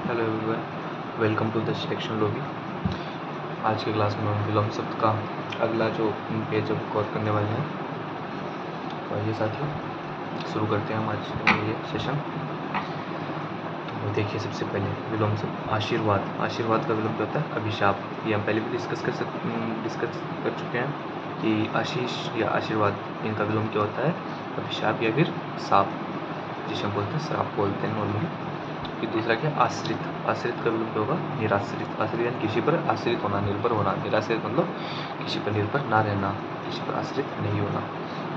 Hello everyone, welcome to the selection lobby. आज के class में हम विलोम शब्द का अगला जो पेज है कवर करने वाले हैं। तो आइए साथियों शुरू करते हैं हम आज ये सेशन। तो देखिए, सबसे पहले विलोम शब्द आशीर्वाद। आशीर्वाद का विलोम क्या होता है? अभिशाप। ये हम पहले भी डिस्कस कर चुके हैं कि आशीष या आशीर्वाद, इनका विलोम क्या होता है? अभिशाप या फिर साप, जिसे हम बोलते हैं श्राप बोलते हैं नॉर्मली। फिर दूसरा क्या? आश्रित। आश्रित का विलोम क्या होगा? निराश्रित। आश्रित यानी किसी पर आश्रित होना, निर्भर होना। निराश्रित मतलब किसी पर निर्भर ना रहना, किसी पर आश्रित नहीं होना।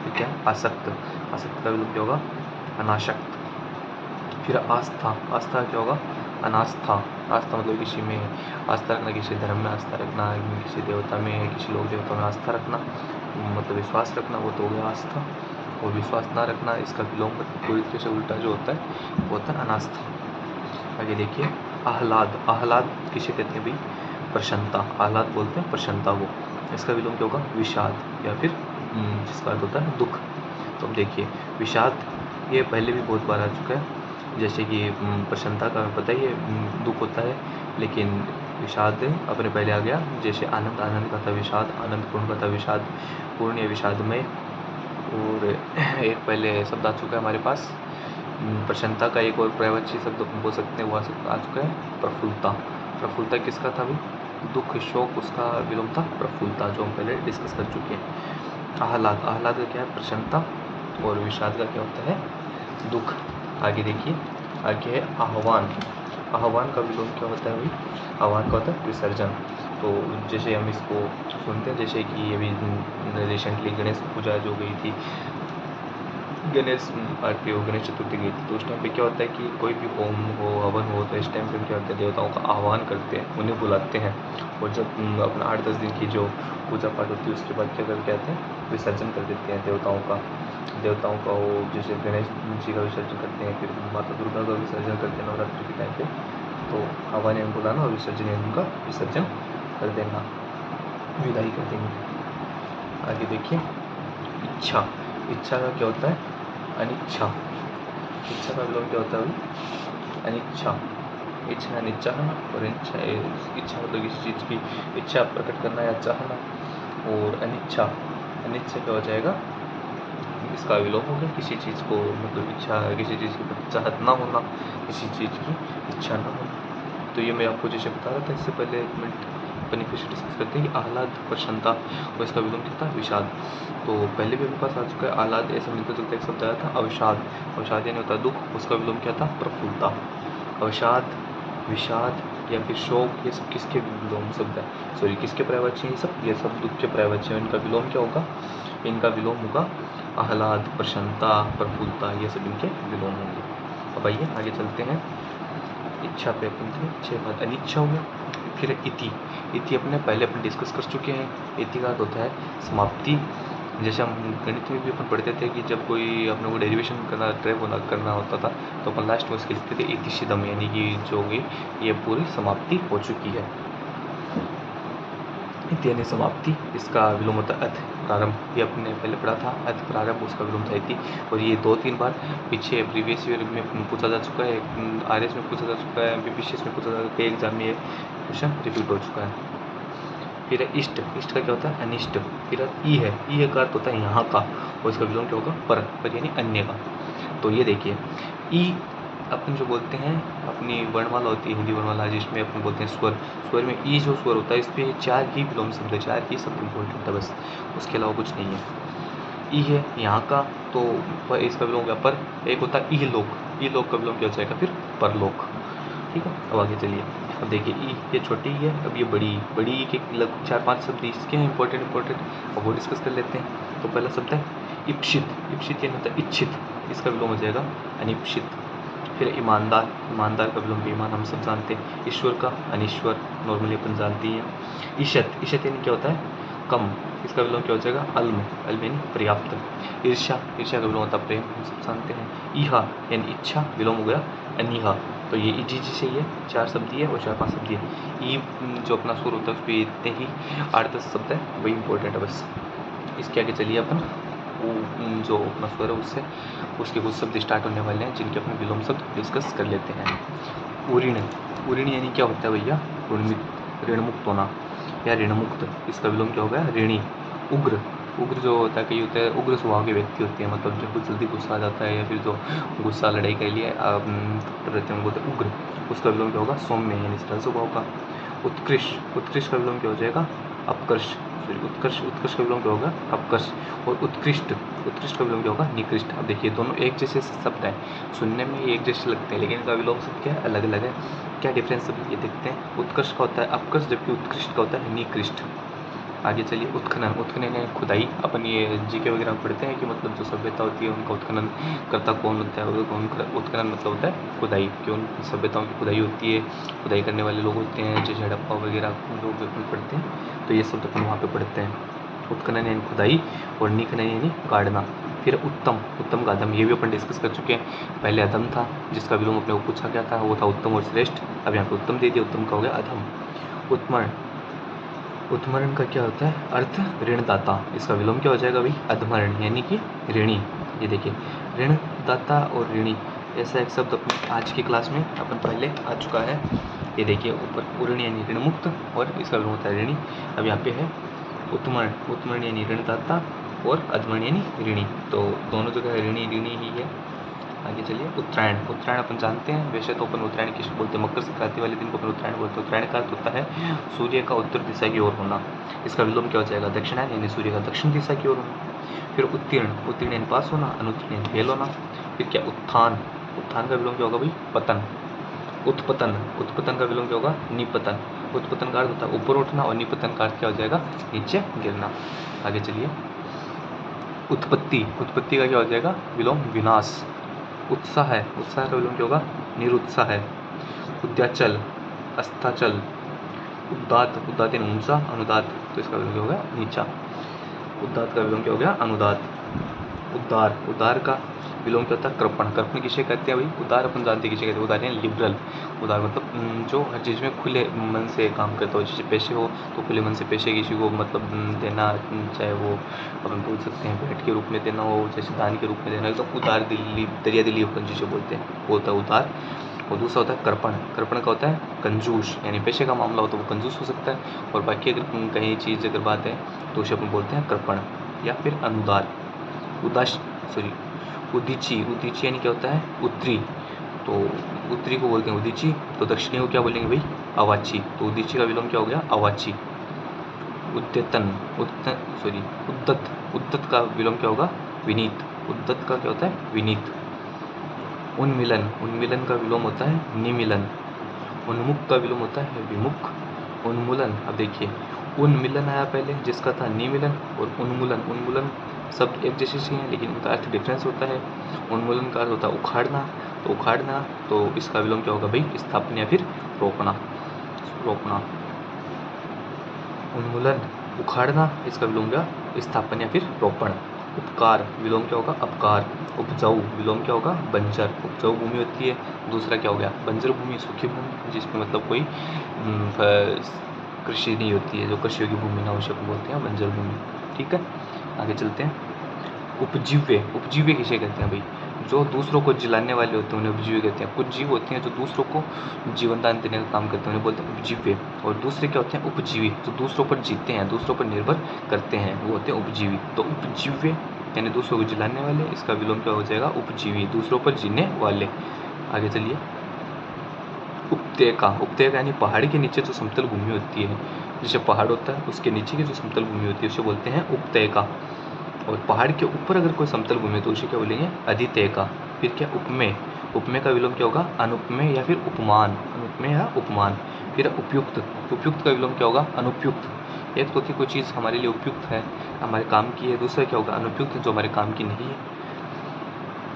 फिर क्या? आसक्त। आसक्त का विलोम क्या होगा? अनासक्त। फिर आस्था। आस्था क्या होगा? अनास्था। आस्था मतलब किसी में आस्था रखना, किसी धर्म में आस्था रखना, किसी देवता में, किसी लोक देवता में आस्था रखना, मतलब विश्वास रखना, वो तो हो गया आस्था। और विश्वास ना रखना, इसका विलोम पूरी तरह से उल्टा जो होता है वो होता है अनास्था। आगे देखिए, आह्लाद। आह्लाद किसे कहते हैं भाई? प्रसन्नता। आह्लाद बोलते हैं प्रसन्नता को। इसका विलोम क्या होगा? विषाद या फिर जिसका अर्थ होता है दुख। तो अब देखिए, विषाद ये पहले भी बहुत बार आ चुका है। जैसे कि प्रसन्नता का पता ही है दुख होता है, लेकिन विषाद अपने पहले आ गया। जैसे आनंद, आनंद का था विषाद, आनंद पूर्ण का था विषाद पूर्ण या विषादमय। और एक पहले शब्द आ चुका है हमारे पास प्रसन्नता का। एक और पर्यायवाची शब्द बोल सकते हैं, वो आ चुका है प्रफुल्लता। प्रफुल्लता किसका था भाई? दुख, शोक, उसका विलोम था प्रफुल्लता, जो हम पहले डिस्कस कर चुके हैं। आह्लाद। आह्लाद का क्या है? प्रसन्नता। और विषाद का क्या होता है? दुख। आगे देखिए, आगे है आह्वान। आह्वान का विलोम क्या होता है भाई? आह्वान का होता है विसर्जन। तो जैसे हम इसको सुनते हैं, जैसे कि अभी रिसेंटली गणेश पूजा जो गई थी, गणेश आरती हो, गणेश चतुर्थी गई थी, तो उस टाइम पे क्या होता है कि कोई भी होम हो, हवन हो, तो इस टाइम पे क्या होता है, देवताओं का आह्वान करते हैं, उन्हें बुलाते हैं। और जब अपना 8-10 दिन की जो पूजा पाठ होती है, उसके बाद क्या करके आते हैं? विसर्जन कर देते हैं देवताओं का। देवताओं का वो जैसे गणेश जी का विसर्जन करते हैं, फिर माता दुर्गा का विसर्जन करते हैं नवरात्रि के टाइम पे। तो आह्वान यानी बुलाना और विसर्जन यानी उनका विसर्जन कर देना, विदाई कर देंगे। आगे देखिए, इच्छा। इच्छा का क्या होता है? अनिच्छा। इच्छा का विलोम क्या होता है? अनिच्छा। इच्छा यानी चाहना, और इच्छा मतलब किसी चीज़ की इच्छा प्रकट करना या चाहना। और अनिच्छा, अनिच्छा क्या हो जाएगा? इसका विलोम हो गया किसी चीज़ को, मतलब इच्छा, किसी चीज़ की चाहत ना होना, किसी चीज़ की इच्छा ना होना। तो ये मैं आपको जैसे बता रहा था, इससे पहले एक मिनट अपन फिर से डिस्कस करते हैं कि आह्लाद, प्रसन्नता और इसका विलोम क्या था? विषाद। तो पहले भी मेरे पास आ चुका है आह्लाद, ऐसा मिलता जुलता एक शब्द आया था अवसाद। अवसाद यानी होता है दुख, उसका विलोम क्या था? प्रफुल्लता। अवसाद, विषाद या फिर शोक, ये सब किसके विलोम शब्द है? सॉरी, किसके पर्यायवाची हैं ये सब दुख के पर्यायवाची हैं। इनका विलोम क्या होगा? इनका विलोम होगा आह्लाद, प्रसन्नता, प्रफुल्लता, ये सब इनके विलोम होंगे। अब आइए आगे चलते हैं। इच्छा पे अपन थे 6 बात। अनिच्छा हो गया। फिर इति। इति अपने डिस्कस कर चुके हैं। इति का अर्थ होता है समाप्ति। जैसे हम गणित में भी अपन पढ़ते थे कि जब कोई अपने को डेरिवेशन करना होता था, तो अपन लास्ट में उसके लिखते थे इति सिदम, यानी कि जो होगी ये पूरी समाप्ति हो चुकी है। इति यानी समाप्ति। इसका विलोम होता है अथ, प्रारंभ। ये अपने पहले पढ़ा था, अथ प्रारंभ, उसका विलोम था इति। और ये 2-3 बार पीछे प्रीवियस ईयर में पूछा जा चुका है, RS में पूछा जा चुका है, BPCS में पूछा जा चुका है, एग्जाम में ये क्वेश्चन रिपीट हो चुका है। फिर इष्ट। इष्ट का क्या होता है? अनिष्ट। फिर ई है। ई का अर्थ होता है यहाँ का, और इसका विलोम क्या होगा? पर यानी अन्य का। तो ये देखिए, ई अपन जो बोलते हैं, अपनी वर्णमाला होती है, हिंदी वर्णमाला, जिसमें अपन बोलते हैं स्वर। स्वर में ई जो स्वर होता है, इस पर 4 ही विलोम शब्द है, 4 ही शब्द इम्पोर्टेंट है बस, उसके अलावा कुछ नहीं है। ई है यहाँ का, तो इसका विलोम क्या? पर। एक होता है ई लोक। ई लोक का विलोम क्या हो जाएगा? फिर परलोक। ठीक है, अब आगे चलिए। अब देखिए, ई ये छोटी ई है, अब ये बड़ी बड़ी ई के लगभग 4-5 शब्द इसके हैं इंपॉर्टेंट, अब वो डिस्कस कर लेते हैं। तो पहला शब्द है इप्सित। इप्सित यानी होता है इच्छित, इसका विलोम हो जाएगा अनिप्सित। फिर ईमानदार। ईमानदार का विलोम ईमान, हम सब जानते हैं। ईश्वर का अनीश्वर, नॉर्मली अपन जानते हैं। ईशत। ईशत यानी क्या होता है? कम, इसका विलोम क्या हो जाएगा? अल्म। अल्म यानी पर्याप्त। ईर्ष्या। ईर्ष्या का विलोम होता है प्रेम, हम सब जानते हैं। ईहा यानी इच्छा, विलोम हो गया अनिहा। तो ये जी से ही है, 4 शब्द ही है और 4-5 शब्द ही है। ई जो अपना सुर होता है उस पर इतने ही 8-10 शब्द है, वही इंपॉर्टेंट है बस। इसके आगे चलिए अपन जो अपना स्वर है उससे उसके कुछ शब्द स्टार्ट होने वाले हैं, जिनके अपने विलोम शब्द डिस्कस कर लेते हैं। उऋण, उऋण यानी क्या होता है भैया? ऋण मुक्त होना या ऋण मुक्त, इसका विलोम क्या होगा? ऋणी। उग्र, उग्र जो होता है, कई होते हैं उग्र स्वभाव के व्यक्ति होते हैं, मतलब जब जल्दी गुस्सा आ जाता है या फिर जो गुस्सा लड़ाई के लिए रहते हैं बोलते हैं उग्र, उसका विलोम क्या होगा? सौम्य यानी सरल स्वभाव का। उत्कृष्ट, उत्कृष्ट का विलोम क्या हो जाएगा? अपकर्ष, सॉरी उत्कर्ष, उत्कर्ष का विलोम क्या होगा? अपकर्ष। और उत्कृष्ट, उत्कृष्ट का विलोम क्या होगा? निकृष्ट। अब देखिए दोनों एक जैसे शब्द हैं, सुनने में ही एक जैसे लगते हैं, लेकिन इनका विलोम शब्द क्या है? अलग अलग है। क्या डिफरेंस है ये देखते हैं। उत्कर्ष का होता है अपकर्ष, जबकि उत्कृष्ट का होता है निकृष्ट। आगे चलिए। उत्खनन, उत्खनन यानी खुदाई। अपन ये जीके वगैरह में पढ़ते हैं कि मतलब जो सभ्यता होती है उनका उत्खनन करता कौन होता है? उत्खनन मतलब होता है खुदाई, कि उन सभ्यताओं की खुदाई होती है, खुदाई करने वाले लोग होते हैं, जैसे हड़प्पा वगैरह लोग अपन पढ़ते हैं, तो ये सब अपन वहाँ पर पढ़ते हैं। उत्खनन यानी खुदाई और निखनन यानी गाड़ना। फिर उत्तम, उत्तम का अधम, ये भी अपन डिस्कस कर चुके हैं। पहले अधम था जिसका विलोम अपने को पूछा गया था, वो था उत्तम और श्रेष्ठ। अब यहाँ पे उत्तम दे दिया, उत्तम का हो गया अधम। उत्मरण, उत्मरण का क्या होता है? अर्थ ऋणदाता, इसका विलोम क्या हो जाएगा भाई? अधमरण यानी कि ऋणी। ये देखिए ऋणदाता और ऋणी, ऐसा एक शब्द अपने आज की क्लास में अपन पहले आ चुका है। ये देखिए ऊपर उऋण यानी ऋण मुक्त और इसका विलोम होता है ऋणी। अब यहाँ पे है उत्मरण, उत्मरण यानी ऋणदाता और अधमरण यानी ऋणी, तो दोनों जगह ऋणी ऋणी ही है। आगे चलिए। उत्तरायण, उत्तरायण अपन जानते हैं, वैसे तो अपन उत्तरायण किसको बोलते हैं? मकर संक्रांति वाले दिन को अपन उत्तरायण बोलते हैं। उत्तरायण का अर्थ होता है सूर्य का उत्तर दिशा की ओर होना, इसका विलोम क्या हो जाएगा? दक्षिणायन यानी सूर्य का दक्षिण दिशा की ओर होना। फिर उत्तीर्ण, उत्तीर्ण यानी पास होना, अनुत्तीर्ण यानी फेल होना। फिर क्या? उत्थान, उत्थान का विलोम क्या होगा भाई? पतन। उत्पतन, उत्पतन का विलोम क्या होगा? निपतन। उत्पतन का अर्थ होता है ऊपर उठना और निपतन का अर्थ क्या हो जाएगा? नीचे गिरना। आगे चलिए। उत्पत्ति, उत्पत्ति का क्या हो जाएगा? विलोम विनाश। उत्साह है, उत्साह का विलोम क्या होगा? निरुत्साह है। उद्याचल, अस्ताचल। उदात, उदात यानी ऊंचा, अनुदात तो इसका विलोम क्या होगा? नीचा। उदात का विलोम क्या हो गया? अनुदात। उदार, उदार का विलोम क्या होता है? कृपण। कृपण किसे कहते हैं भाई? उदार अपन जानते हैं किसे कहते हैं? उदार यानी लिबरल। उदार मतलब जो हर चीज़ में खुले मन से काम करता हो, जैसे पैसे हो तो खुले मन से पैसे किसी को मतलब देना, चाहे वो अपन बोल सकते हैं भेंट के रूप में देना हो, जैसे दान के रूप में देना, एकदम उदार दिली, दरिया दिली अपन जिसे बोलते हैं वो होता है उदार। और दूसरा होता है कृपण। कृपण का होता है कंजूस, यानी पैसे का मामला हो तो वो कंजूस हो सकता है, और बाकी अगर कहीं चीज़ अगर बात है तो उसे अपन बोलते हैं कृपण। या फिर अनुदार। उदास, सॉरी उदीची, उदीची यानी क्या होता है? उत्तरी, तो उत्तरी को बोलते हैं उदीची, तो दक्षिणी को क्या बोलेंगे भाई? अवाची, तो उदीची का विलोम क्या हो गया? अवाची। उद्यतन, सॉरी उद्दत, उद्दत का विलोम क्या होगा? विनीत। उद्दत का क्या होता है? विनीत। उन्मिलन, उन्मिलन का विलोम होता है निमिलन। उन्मुख का विलोम होता है विमुख। उन्मूलन, अब देखिए उन्मिलन आया पहले जिसका था निमिलन, और उन्मूलन, उन्मूलन शब्द एक जैसे से हैं लेकिन उनका अर्थ डिफरेंस होता है। उन्मूलन का अर्थ होता है उखाड़ना, तो उखाड़ना तो इसका विलोम क्या होगा भाई? स्थापना या फिर रोकना, रोकना। उन्मूलन उखाड़ना, इसका विलोम क्या? स्थापना या फिर रोपण। उपकार, विलोम क्या होगा? अपकार। उपजाऊ, विलोम क्या होगा? बंजर। उपजाऊ भूमि होती है, दूसरा क्या हो गया? बंजर भूमि, सूखी भूमि जिसमें मतलब कोई कृषि नहीं होती है, जो कृषि की भूमि ना उसे बोलते हैं बंजर भूमि। ठीक है, आगे चलते हैं। उपजीव्य, उपजीव्य किसे कहते हैं भाई? जो दूसरों को जिलाने वाले होते हैं उन्हें उपजीव्य कहते हैं। कुछ जीव होते हैं जो दूसरों को जीवन दान देने का काम करते हैं, उन्हें बोलते हैं उपजीव्य। और दूसरे क्या होते हैं? उपजीवी, जो दूसरों पर जीते हैं, दूसरों पर निर्भर करते हैं, वो होते हैं उपजीवी। तो उपजीव्य यानी दूसरों को जिलाने वाले, इसका विलोम क्या हो जाएगा? उपजीवी, दूसरों पर जीने वाले। आगे चलिए। उपत्यका, उपत्यका यानी पहाड़ के नीचे जो समतल भूमि होती है, जैसे पहाड़ होता है उसके नीचे की जो समतल भूमि होती है उसे बोलते हैं उपत्यका। और पहाड़ के ऊपर अगर कोई समतल भूमि है तो उसे क्या बोलेंगे? अधित्यका। फिर क्या? उपमेय, उपमेय का विलोम क्या होगा? अनुपमेय या फिर उपमान, अनुपमेय या उपमान। फिर उपयुक्त, उपयुक्त का विलोम क्या होगा? अनुपयुक्त। एक तो कोई चीज़ हमारे लिए उपयुक्त है, हमारे काम की है, दूसरा क्या होगा? अनुपयुक्त, जो हमारे काम की नहीं है।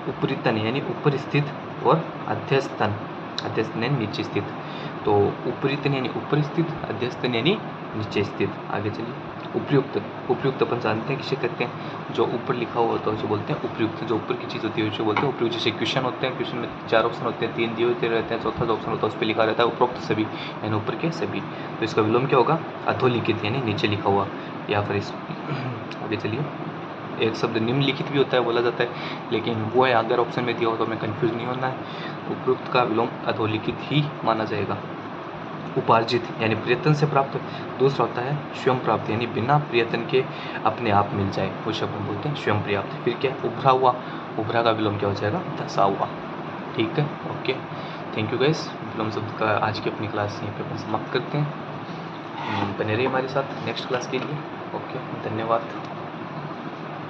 उपरितन यानी ऊपर स्थित, और अध्यस्तन, अध्यस्तन यानी नीचे स्थित। तो उपरितन यानी ऊपर स्थित, अध्यस्तन यानी नीचे स्थित। आगे चलिए। उपयुक्त, उपयुक्त अपन जानते हैं किसे कहते हैं? जो ऊपर लिखा हुआ होता है उसे बोलते हैं उपयुक्त। जो ऊपर की चीज़ होती है उसे बोलते हैं उपयुक्त। जैसे क्वेश्चन होते हैं, क्वेश्चन में 4 ऑप्शन होते हैं, 3 दिए होते रहते हैं, चौथा जो ऑप्शन होता है उस पर लिखा रहता है उपरोक्त सभी, यानी ऊपर के सभी। तो इसका विलोम क्या होगा? अधोलिखित यानी नीचे लिखा हुआ। या फिर इस आगे चलिए। एक शब्द निम्नलिखित भी होता है, बोला जाता है, लेकिन वो है अगर ऑप्शन में दिया हो तो हमें कंफ्यूज नहीं होना है। उपरोक्त का विलोम अधोलिखित ही माना जाएगा। उपार्जित यानी प्रयत्न से प्राप्त। दूसरा होता है स्वयं प्राप्त यानी बिना प्रयत्न के अपने आप मिल जाए, वो शब्द हम बोलते हैं स्वयं पर्याप्त। फिर क्या उभरा हुआ, उभरा का विलोम क्या हो जाएगा, धसा हुआ। ठीक है, ओके, थैंक यू गाइस। विलोम शब्द का आज की अपनी क्लास यहीं पे अपन समाप्त करते हैं। बने रहिए हमारे साथ नेक्स्ट क्लास के लिए। ओके, धन्यवाद।